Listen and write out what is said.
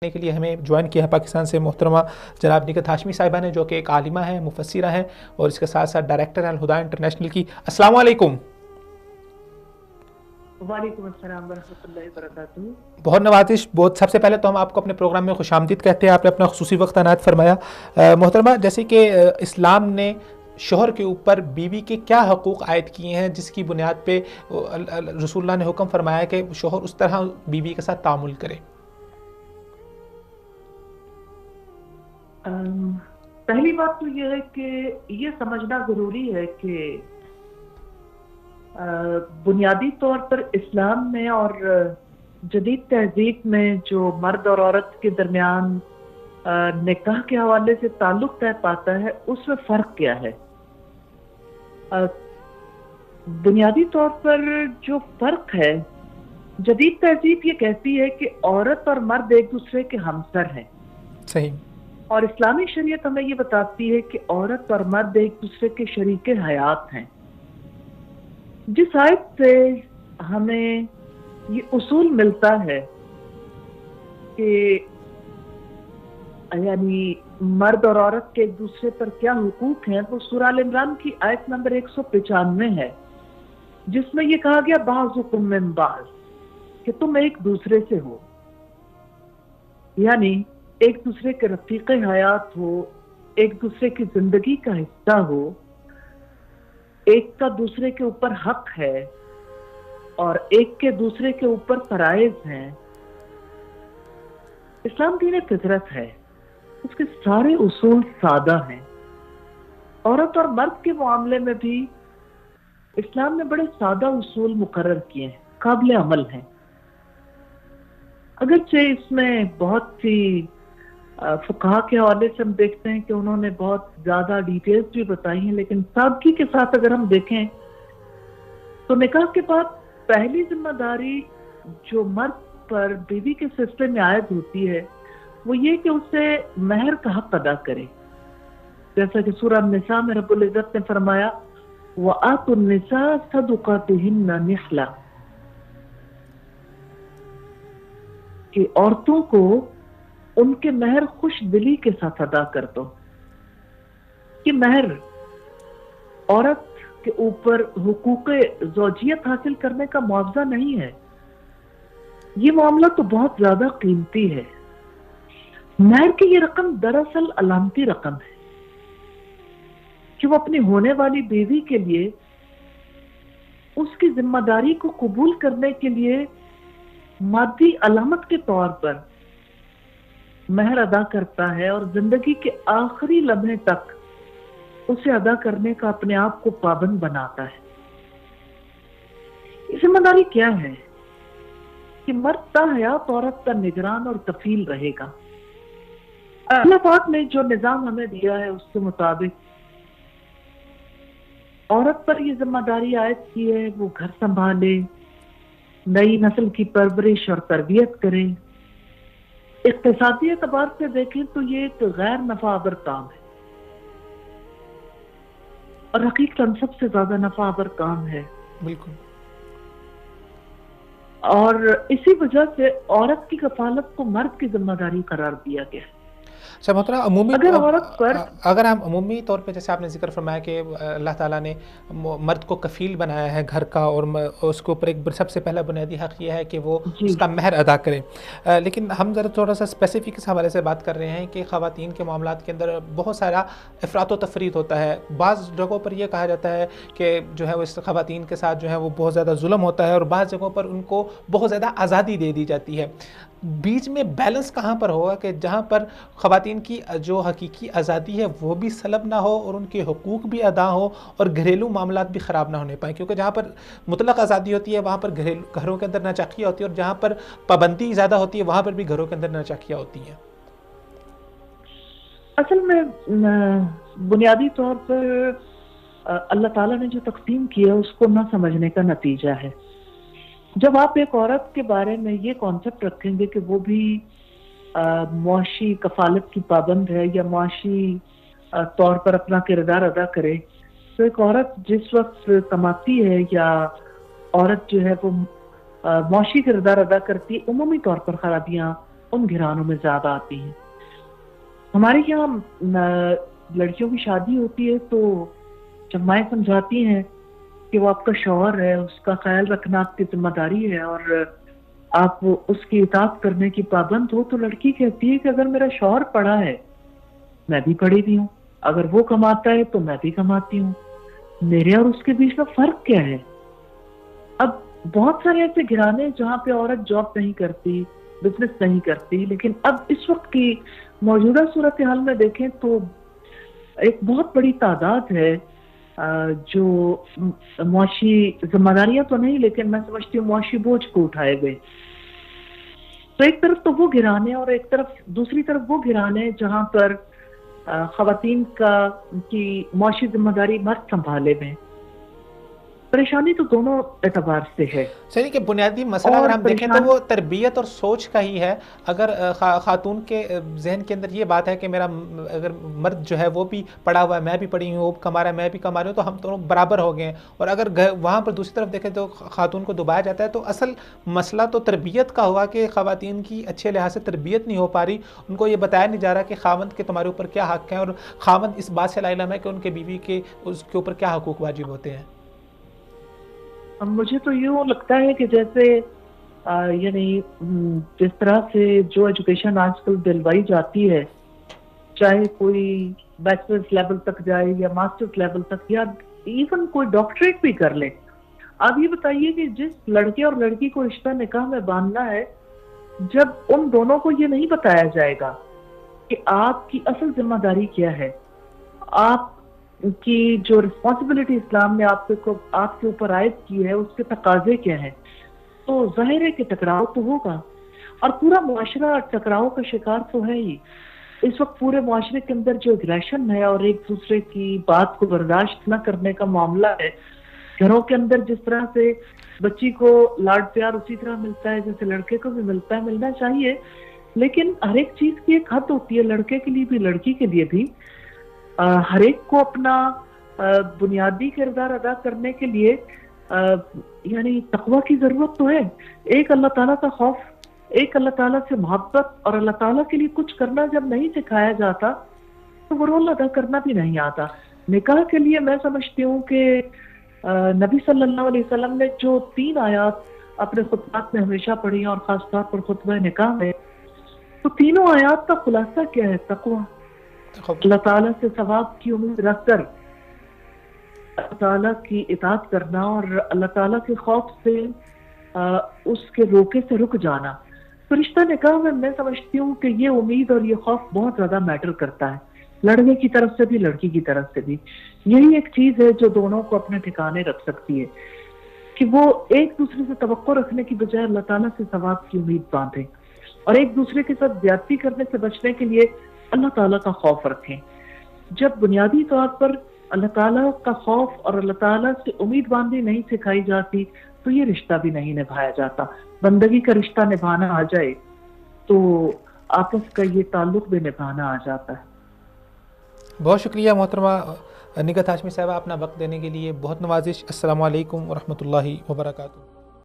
کے لیے ہمیں جوائن کیا ہے پاکستان سے محترمہ جناب نکہت ہاشمی صاحبہ نے، جو کہ ایک عالمہ ہیں، مفسرہ ہیں، اور اس کے ساتھ ساتھ ڈائریکٹر ہیں الہدیٰ انٹرنیشنل کی۔ السلام علیکم۔ وعلیکم السلام ورحمۃ اللہ وبرکاتہ۔ بہت نوازش، سب سے پہلے تو ہم آپ کو اپنے پروگرام میں خوش آمدید کہتے ہیں، آپ نے اپنا خصوصی وقت عنایت فرمایا۔ محترمہ، جیسے کہ اسلام نے شوہر کے اوپر بیوی کے کیا حقوق عائد کیے ہیں، جس کی بنیاد پہ رسول اللہ نے حکم فرمایا کہ شوہر اس طرح بیوی کے ساتھ تعامل کرے؟ پہلی بات تو یہ ہے کہ یہ سمجھنا ضروری ہے کہ بنیادی طور پر اسلام میں اور جدید تہذیب میں جو مرد اور عورت کے درمیان نکاح کے حوالے سے تعلق طے پاتا ہے، اس میں فرق کیا ہے۔ بنیادی طور پر جو فرق ہے، جدید تہذیب یہ کہتی ہے کہ عورت اور مرد ایک دوسرے کے ہمسر ہیں، صحیح، اور اسلامی شریعت ہمیں یہ بتاتی ہے کہ عورت اور مرد ایک دوسرے کے شریک حیات ہیں۔ جس آیت سے ہمیں یہ اصول ملتا ہے کہ یعنی مرد اور عورت کے ایک دوسرے پر کیا حقوق ہیں، وہ سورہ ال عمران کی آیت نمبر 195 ہے، جس میں یہ کہا گیا بعضکم من بعض، کہ تم ایک دوسرے سے ہو، یعنی ایک دوسرے کے رفیق حیات ہو، ایک دوسرے کی زندگی کا حصہ ہو، ایک کا دوسرے کے اوپر حق ہے اور ایک کے دوسرے کے اوپر فرائض ہیں۔ اسلام دین فطرت ہے، اس کے سارے اصول سادہ ہیں۔ عورت اور مرد کے معاملے میں بھی اسلام نے بڑے سادہ اصول مقرر کیے ہیں، قابل عمل ہیں۔ اگرچہ اس میں بہت سی فقہا کے حوالے سے ہم دیکھتے ہیں کہ انہوں نے بہت زیادہ ڈیٹیلز بھی بتائی ہیں، لیکن سادگی کے ساتھ اگر ہم دیکھیں تو نکاح کے بعد پہلی ذمہ داری جو مرد پر بیوی کے سلسلے میں عائد ہوتی ہے وہ یہ کہ اسے مہر کا حق ادا کرے، جیسا کہ سورہ النساء میں رب العزت نے فرمایا وَآتُوا النِّسَاءَ صَدُقَاتِهِنَّ نِحْلَةً، کہ عورتوں کو ان کے مہر خوش دلی کے ساتھ ادا کر دو۔ کہ مہر عورت کے اوپر حقوق زوجیت حاصل کرنے کا معاوضہ نہیں ہے، یہ معاملہ تو بہت زیادہ قیمتی ہے۔ مہر کی یہ رقم دراصل علامتی رقم ہے کہ وہ اپنی ہونے والی بیوی کے لیے اس کی ذمہ داری کو قبول کرنے کے لیے مادی علامت کے طور پر مہر ادا کرتا ہے، اور زندگی کے آخری لمحے تک اسے ادا کرنے کا اپنے آپ کو پابند بناتا ہے۔ یہ ذمہ داری کیا ہے کہ مرد تا حیات عورت کا نگران اور کفیل رہے گا۔ اللہ پاک نے جو نظام ہمیں دیا ہے اس کے مطابق عورت پر یہ ذمہ داری عائد کی ہے، وہ گھر سنبھالے، نئی نسل کی پرورش اور تربیت کرے۔ اقتصادی اعتبار سے دیکھیں تو یہ ایک غیر نفع آور کام ہے، اور حقیقتاً سب سے زیادہ نفع آور کام ہے۔ بالکل، اور اسی وجہ سے عورت کی کفالت کو مرد کی ذمہ داری قرار دیا گیا ہے۔ اچھا محترمہ، اگر ہم عمومی طور پہ جیسے آپ نے ذکر فرمایا کہ اللہ تعالیٰ نے مرد کو کفیل بنایا ہے گھر کا، اور اس کے اوپر ایک سب سے پہلا بنیادی حق یہ ہے کہ وہ اس کا مہر ادا کرے، لیکن ہم ذرا تھوڑا سا اسپیسیفک اس حوالے سے بات کر رہے ہیں کہ خواتین کے معاملات کے اندر بہت سارا افراط و تفریط ہوتا ہے۔ بعض جگہوں پر یہ کہا جاتا ہے کہ جو ہے وہ اس خواتین کے ساتھ جو ہے وہ بہت زیادہ ظلم ہوتا ہے، اور بعض جگہوں پر ان کو بہت زیادہ آزادی دے دی جاتی ہے۔ بیچ میں بیلنس کہاں پر ہوگا کہ جہاں پر خواتین کی جو حقیقی آزادی ہے وہ بھی سلب نہ ہو، اور ان کے حقوق بھی ادا ہو، اور گھریلو معاملات بھی خراب نہ ہونے پائیں؟ کیونکہ جہاں پر مطلق آزادی ہوتی ہے وہاں پر گھروں کے اندر ناچاکیاں ہوتی ہے، اور جہاں پر پابندی زیادہ ہوتی ہے وہاں پر بھی گھروں کے اندر ناچاکیاں ہوتی ہیں۔ اصل میں بنیادی طور پر اللہ تعالیٰ نے جو تقسیم کیا اس کو نہ سمجھنے کا نتیجہ ہے۔ جب آپ ایک عورت کے بارے میں یہ کانسیپٹ رکھیں گے کہ وہ بھی معاشی کفالت کی پابند ہے یا معاشی طور پر اپنا کردار ادا کرے، تو ایک عورت جس وقت کماتی ہے یا عورت جو ہے وہ معاشی کردار ادا کرتی ہے، عمومی طور پر خرابیاں ان گھرانوں میں زیادہ آتی ہیں. ہمارے یہاں لڑکیوں کی شادی ہوتی ہے تو جب مائیں سمجھاتی ہیں کہ وہ آپ کا شوہر ہے، اس کا خیال رکھنا آپ کی ذمہ داری ہے اور آپ اس کی اطاعت کرنے کی پابند ہو، تو لڑکی کہتی ہے کہ اگر میرا شوہر پڑھا ہے میں بھی پڑھی بھی ہوں، اگر وہ کماتا ہے تو میں بھی کماتی ہوں، میرے اور اس کے بیچ میں فرق کیا ہے؟ اب بہت سارے ایسے گھرانے جہاں پہ عورت جاب نہیں کرتی، بزنس نہیں کرتی، لیکن اب اس وقت کی موجودہ صورتحال میں دیکھیں تو ایک بہت بڑی تعداد ہے جو معاشی ذمہ داریاں تو نہیں لیکن میں سمجھتی ہوں معاشی بوجھ کو اٹھائے ہوئے. تو ایک طرف تو وہ گھرانے اور ایک طرف دوسری طرف وہ گھرانے جہاں پر خواتین کی معاشی ذمہ داری مرد سنبھالے میں. پریشانی تو دونوں اعتبار سے ہے. صحیح کہ بنیادی مسئلہ اگر ہم دیکھیں تو وہ تربیت اور سوچ کا ہی ہے. اگر خاتون کے ذہن کے اندر یہ بات ہے کہ میرا اگر مرد جو ہے وہ بھی پڑھا ہوا ہے، میں بھی پڑھی ہوں، وہ کما رہا ہے میں بھی کما رہی ہوں، تو ہم دونوں برابر ہو گئے ہیں. اور اگر وہاں پر دوسری طرف دیکھیں تو خاتون کو دبایا جاتا ہے، تو اصل مسئلہ تو تربیت کا ہوا کہ خواتین کی اچھے لحاظ سے تربیت نہیں ہو پا رہی. ان کو یہ بتایا نہیں جا رہا کہ خاوند کے تمہارے اوپر کیا حق ہیں، اور خاوند اس بات سے لا علم ہے کہ ان کے بیوی کے اس کے اوپر کیا حقوق واجب ہوتے ہیں. مجھے تو یوں لگتا ہے کہ جیسے یعنی جس طرح سے جو ایجوکیشن آج کل دلوائی جاتی ہے، چاہے کوئی بیچلرز لیول تک جائے یا ماسٹرز لیول تک یا ایون کوئی ڈاکٹریٹ بھی کر لے. آپ یہ بتائیے کہ جس لڑکے اور لڑکی کو رشتہ نکاح میں باندھنا ہے، جب ان دونوں کو یہ نہیں بتایا جائے گا کہ آپ کی اصل ذمہ داری کیا ہے، آپ کی جو رسپانسبلٹی اسلام نے آپ کے اوپر عائد کی ہے اس کے تقاضے کیا ہیں، تو ظاہر ہے کہ ٹکراؤ تو ہوگا. اور پورا معاشرہ ٹکراؤ کا شکار تو ہے ہی. اس وقت پورے معاشرے کے اندر جو اگریشن ہے اور ایک دوسرے کی بات کو برداشت نہ کرنے کا معاملہ ہے، گھروں کے اندر جس طرح سے بچی کو لاڈ پیار اسی طرح ملتا ہے جیسے لڑکے کو بھی ملتا ہے، ملنا چاہیے، لیکن ہر ایک چیز کی ایک حد ہوتی ہے، لڑکے کے لیے بھی لڑکی کے لیے بھی. ہر ایک کو اپنا بنیادی کردار ادا کرنے کے لیے یعنی تقویٰ کی ضرورت تو ہے. ایک اللہ تعالیٰ کا خوف، ایک اللہ تعالیٰ سے محبت اور اللہ تعالیٰ کے لیے کچھ کرنا جب نہیں سکھایا جاتا تو وہ رول ادا کرنا بھی نہیں آتا. نکاح کے لیے میں سمجھتی ہوں کہ نبی صلی اللہ علیہ وسلم نے جو 3 آیات اپنے خطبات میں ہمیشہ پڑھی اور خاص طور پر خطبہ نکاح میں، تو تینوں آیات کا خلاصہ کیا ہے؟ تقویٰ. اللہ تعالیٰ سے ثواب کی امید رکھ کر اللہ تعالیٰ کی اطاعت کرنا اور اللہ تعالیٰ کے خوف سے اس کے روکے سے رک جانا. تو رشتہ نکاح میں سمجھتی ہوں کہ یہ امید اور یہ خوف بہت زیادہ میٹر کرتا ہے، لڑکے کی طرف سے بھی لڑکی کی طرف سے بھی. یہی ایک چیز ہے جو دونوں کو اپنے ٹھکانے رکھ سکتی ہے کہ وہ ایک دوسرے سے توقع رکھنے کی بجائے اللہ تعالیٰ سے ثواب کی امید باندھیں اور ایک دوسرے کے ساتھ زیادتی کرنے سے بچنے کے لیے اللہ تعالیٰ کا خوف رکھیں. جب بنیادی طور پر اللہ تعالیٰ کا خوف اور اللہ تعالیٰ سے امید باندھی نہیں سکھائی جاتی تو یہ رشتہ بھی نہیں نبھایا جاتا. بندگی کا رشتہ نبھانا آ جائے تو آپس کا یہ تعلق بھی نبھانا آ جاتا ہے. بہت شکریہ محترمہ نگہت ہاشمی صاحبہ اپنا وقت دینے کے لیے. بہت نوازش. السلام علیکم ورحمۃ اللہ وبرکاتہ.